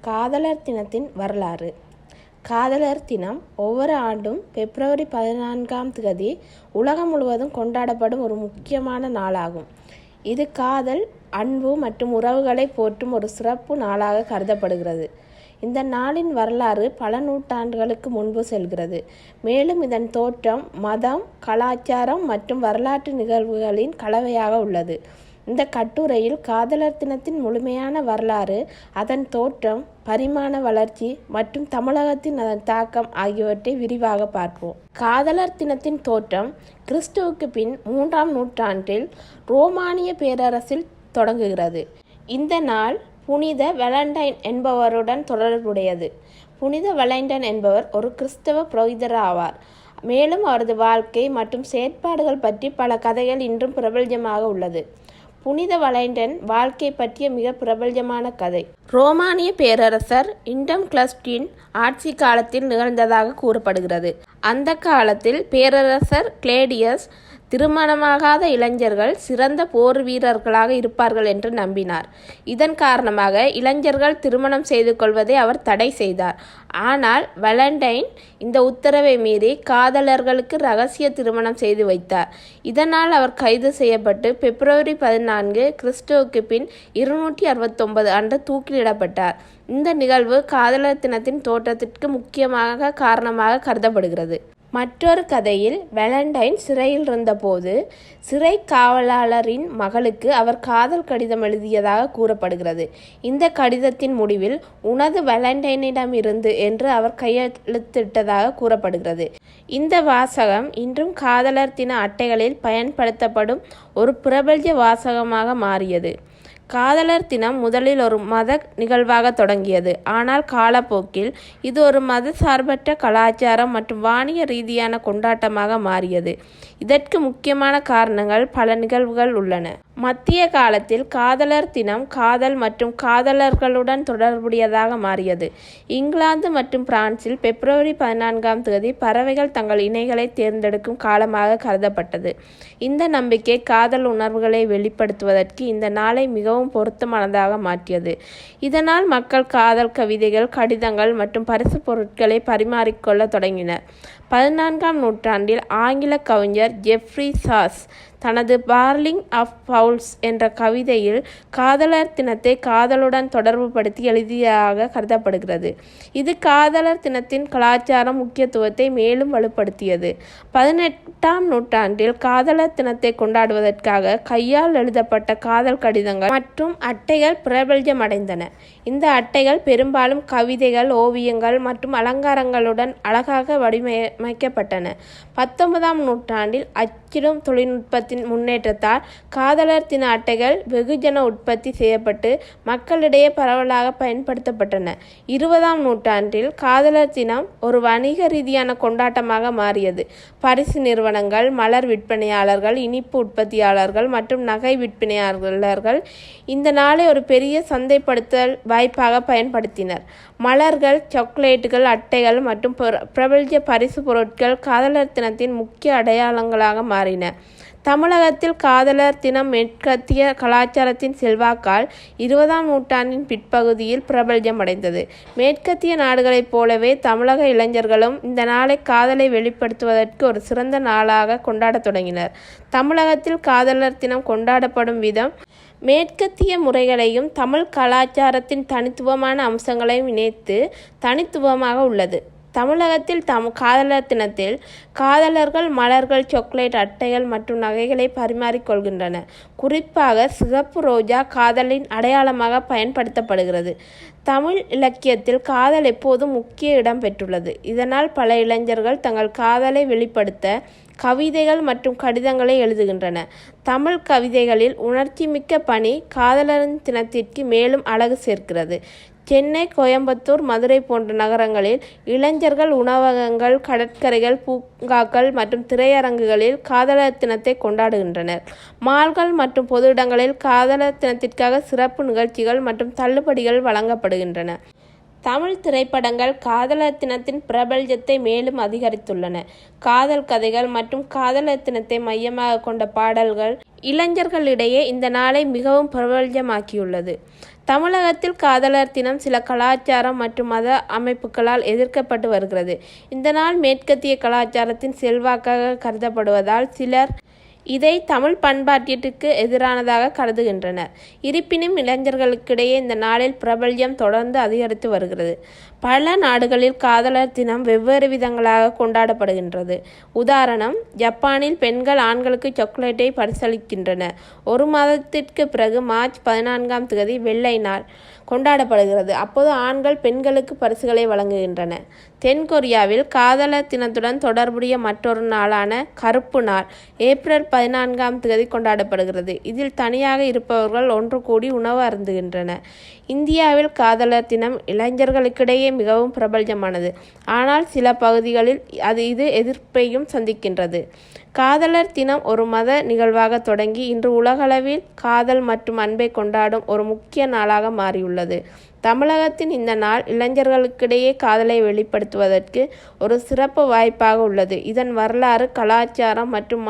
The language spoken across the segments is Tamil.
காதலர் தினத்தின் வரலாறு. காதலர் தினம் ஒவ்வொரு ஆண்டும் பிப்ரவரி 14 உலகம் முழுவதும் கொண்டாடப்படும் ஒரு முக்கியமான நாளாகும். இது காதல், அன்பு மற்றும் உறவுகளை போற்றும் ஒரு சிறப்பு நாளாக கருதப்படுகிறது. இந்த நாளின் வரலாறு பல நூற்றாண்டுகளுக்கு முன்பு செல்கிறது. மேலும் இதன் தோற்றம் மதம், கலாச்சாரம் மற்றும் வரலாற்று நிகழ்வுகளின் கலவையாக உள்ளது. இந்த கட்டுரையில் காதலர் தினத்தின் முழுமையான வரலாறு, அதன் தோற்றம், பரிமாண வளர்ச்சி மற்றும் தமிழகத்தின் அதன் தாக்கம் ஆகியவற்றை விரிவாக பார்ப்போம். காதலர் தினத்தின் தோற்றம் கிறிஸ்துவுக்கு பின் 3ஆம் நூற்றாண்டில் ரோமானிய பேரரசில் தொடங்குகிறது. இந்த நாள் புனித வேலண்டைன் என்பவருடன் தொடர்புடையது. புனித வேலண்டைன் என்பவர் ஒரு கிறிஸ்தவ புரோகிதர் ஆவார். மேலும் அவரது வாழ்க்கை மற்றும் செயற்பாடுகள் பற்றி பல கதைகள் இன்றும் பிரபல்யமாக உள்ளது. புனித வேலண்டைன் வாழ்க்கை பற்றிய மிக பிரபல்யமான கதை ரோமானிய பேரரசர் இன்டம்கிளஸ்டின் ஆட்சி காலத்தில் நிகழ்ந்ததாக கூறப்படுகிறது. அந்த காலத்தில் பேரரசர் கிளேடியஸ் திருமணமாகாத இளைஞர்கள் சிறந்த போர் வீரர்களாக இருப்பார்கள் என்று நம்பினார். இதன் காரணமாக இளைஞர்கள் திருமணம் செய்து கொள்வதை அவர் தடை செய்தார். ஆனால் வேலண்டைன் இந்த உத்தரவை மீறி காதலர்களுக்கு இரகசிய திருமணம் செய்து வைத்தார். இதனால் அவர் கைது செய்யப்பட்டு பிப்ரவரி 14 கிறிஸ்துவுக்கு பின் 269 அன்று தூக்கிலிடப்பட்டார். இந்த நிகழ்வு காதலர் தினத்தின் தோற்றத்திற்கு முக்கியமாக காரணமாக கருதப்படுகிறது. மற்றொரு கதையில் வேலண்டைன் சிறையில் இருந்தபோது சிறை காவலாளரின் மகளுக்கு அவர் காதல் கடிதம் எழுதியதாக கூறப்படுகிறது. இந்த கடிதத்தின் முடிவில் "உனது வேலண்டைனிடமிருந்து" என்று அவர் கையெழுத்திட்டதாக கூறப்படுகிறது. இந்த வாசகம் இன்றும் காதலர் தின அட்டைகளில் பயன்படுத்தப்படும் ஒரு பிரபல்ய வாசகமாக மாறியது. காதலர் தினம் முதலில் ஒரு மத நிகழ்வாக தொடங்கியது. ஆனால் காலப்போக்கில் இது ஒரு மத சார்பற்ற கலாச்சாரம் மற்றும் வாணிக ரீதியான கொண்டாட்டமாக மாறியது. இதற்கு முக்கியமான காரணங்கள் பல நிகழ்வுகள் உள்ளன. மத்திய காலத்தில் காதலர் தினம் காதல் மற்றும் காதலர்களுடன் தொடர்புடையதாக மாறியது. இங்கிலாந்து மற்றும் பிரான்சில் பிப்ரவரி 14 பறவைகள் தங்கள் இணைகளை தேர்ந்தெடுக்கும் காலமாக கருதப்பட்டது. இந்த நம்பிக்கை காதல் உணர்வுகளை வெளிப்படுத்துவதற்கு இந்த நாளை மிகவும் பொருத்தமானதாக மாற்றியது. இதனால் மக்கள் காதல் கவிதைகள், கடிதங்கள் மற்றும் பரிசு பொருட்களை பரிமாறிக்கொள்ள தொடங்கினர். 14ஆம் நூற்றாண்டில் ஆங்கில கவிஞர் ஜெஃப்ரி சாஸ் தனது பார்லிங் ஆஃப் பவுல்ஸ் என்ற கவிதையில் காதலர் தினத்தை காதலுடன் தொடர்புபடுத்தி எழுதியதாக கருதப்படுகிறது. இது காதலர் தினத்தின் கலாச்சார முக்கியத்துவத்தை மேலும் வலுப்படுத்தியது. 18ஆம் நூற்றாண்டில் காதலர் தினத்தை கொண்டாடுவதற்காக கையால் எழுதப்பட்ட காதல் கடிதங்கள் மற்றும் அட்டைகள் பிரபல்யமடைந்தன. இந்த அட்டைகள் பெரும்பாலும் கவிதைகள், ஓவியங்கள் மற்றும் அலங்காரங்களுடன் அழகாக வடிவமைக்கப்பட்டன. 19ஆம் நூற்றாண்டில் அச்சிடும் தொழில்நுட்பத்தின் முன்னேற்றத்தால் காதலர் தின அட்டைகள் வெகுஜன உற்பத்தி செய்யப்பட்டு மக்களிடையே பரவலாக பயன்படுத்தப்பட்டன. 20ஆம் நூற்றாண்டில் காதலர் தினம் ஒரு வணிக ரீதியான கொண்டாட்டமாக மாறியது. பரிசு நிறுவனங்கள், மலர் விற்பனையாளர்கள், இனிப்பு உற்பத்தியாளர்கள் மற்றும் நகை விற்பனையாளர்கள் இந்த நாளை ஒரு பெரிய சந்தைப்படுத்தல் வாய்ப்பாக பயன்படுத்தினர். மலர்கள், சாக்லேட்டுகள், அட்டைகள் மற்றும் பிரபல்ய பரிசு பொருட்கள் காதலர் தினத்தின் முக்கிய அடையாளங்களாக மாறின. தமிழகத்தில் காதலர் தினம் மேற்கத்திய கலாச்சாரத்தின் செல்வாக்கால் 20ஆம் நூற்றாண்டின் பிற்பகுதியில் பிரபல்யமடைந்தது. மேற்கத்திய நாடுகளைப் போலவே தமிழக இளைஞர்களும் இந்த நாளை காதலை வெளிப்படுத்துவதற்கு ஒரு சிறந்த நாளாக கொண்டாடத் தொடங்கினர். தமிழகத்தில் காதலர் தினம் கொண்டாடப்படும் விதம் மேற்கத்திய முறைகளையும் தமிழ் கலாச்சாரத்தின் தனித்துவமான அம்சங்களையும் இணைத்து தனித்துவமாக உள்ளது. தமிழகத்தில் காதலர் தினத்தில் காதலர்கள் மலர்கள், சாக்லேட், அட்டைகள் மற்றும் நகைகளை பரிமாறிக்கொள்கின்றனர். குறிப்பாக சிகப்பு ரோஜா காதலின் அடையாளமாக பயன்படுத்தப்படுகிறது. தமிழ் இலக்கியத்தில் காதல் எப்போதும் முக்கிய இடம் பெற்றுள்ளது. இதனால் பல இளைஞர்கள் தங்கள் காதலை வெளிப்படுத்த கவிதைகள் மற்றும் கடிதங்களை எழுதுகின்றன. தமிழ் கவிதைகளில் உணர்ச்சிமிக்க பணி காதலர் தினத்திற்கு மேலும் அழகு சேர்க்கிறது. சென்னை, கோயம்புத்தூர், மதுரை போன்ற நகரங்களில் இளைஞர்கள் உணவகங்கள், கடற்கரைகள், பூங்காக்கள் மற்றும் திரையரங்குகளில் காதலர் தினத்தை கொண்டாடுகின்றனர். மால்கள் மற்றும் பொது இடங்களில் காதலர் தினத்திற்காக சிறப்பு நிகழ்ச்சிகள் மற்றும் தள்ளுபடிகள் வழங்கப்படுகின்றன. தமிழ் திரைப்படங்கள் காதலர் தினத்தின் பிரபல்யத்தை மேலும் அதிகரித்துள்ளன. காதல் கதைகள் மற்றும் காதலர் தினத்தை மையமாக கொண்ட பாடல்கள் இளைஞர்களிடையே இந்த நாளை மிகவும் பிரபல்யமாக்கியுள்ளது. தமிழகத்தில் காதலர் தினம் சில கலாச்சாரம் மற்றும் மத அமைப்புகளால் எதிர்க்கப்பட்டு வருகிறது. இந்த நாள் மேற்கத்திய கலாச்சாரத்தின் செல்வாக்காக கருதப்படுவதால் சிலர் இதை தமிழ் பண்பாட்டிற்கு எதிரானதாக கருதுகின்றனர். இருப்பினும் இளைஞர்களுக்கிடையே இந்த நாளில் பிரபல்யம் தொடர்ந்து அதிகரித்து வருகிறது. பல நாடுகளில் காதலர் தினம் வெவ்வேறு விதங்களாக கொண்டாடப்படுகின்றது. உதாரணம், ஜப்பானில் பெண்கள் ஆண்களுக்கு சாக்லேட்டை பரிசளிக்கின்றனர். ஒரு மாதத்திற்கு பிறகு மார்ச் 14 வெள்ளை நாள் கொண்டாடப்படுகிறது. அப்போது ஆண்கள் பெண்களுக்கு பரிசுகளை வழங்குகின்றனர். தென்கொரியாவில் காதலர் தினத்துடன் தொடர்புடைய மற்றொரு நாளான கருப்பு நாள் ஏப்ரல் 14 கொண்டாடப்படுகிறது. இதில் தனியாக இருப்பவர்கள் ஒன்று கூடி உணவு அருந்துகின்றனர். இந்தியாவில் காதலர் தினம் இளைஞர்களுக்கிடையே மிகவும் பிரபல்யமானது. ஆனால் சில பகுதிகளில் இது எதிர்ப்பையும் சந்திக்கின்றது. காதலர் தினம் ஒரு மத நிகழ்வாக தொடங்கி இன்று உலகளவில் காதல் மற்றும் அன்பை கொண்டாடும் ஒரு முக்கிய நாளாக மாறியுள்ளது. தமிழகத்தின் இந்த நாள் இளைஞர்களுக்கிடையே காதலை வெளிப்படுத்துவதற்கு ஒரு சிறப்பு வாய்ப்பாக உள்ளது. இதன் வரலாறு, கலாச்சாரம் மற்றும்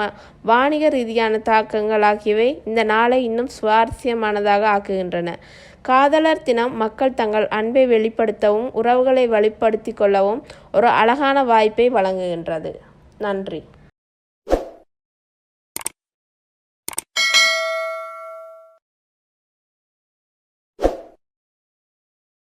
வாணிக ரீதியான தாக்கங்கள் ஆகியவை இந்த நாளை இன்னும் சுவாரஸ்யமானதாக ஆக்குகின்றன. காதலர் தினம் மக்கள் தங்கள் அன்பை வெளிப்படுத்தவும் உறவுகளை வலுப்படுத்திக் கொள்ளவும் ஒரு அழகான வாய்ப்பை வழங்குகின்றது. நன்றி.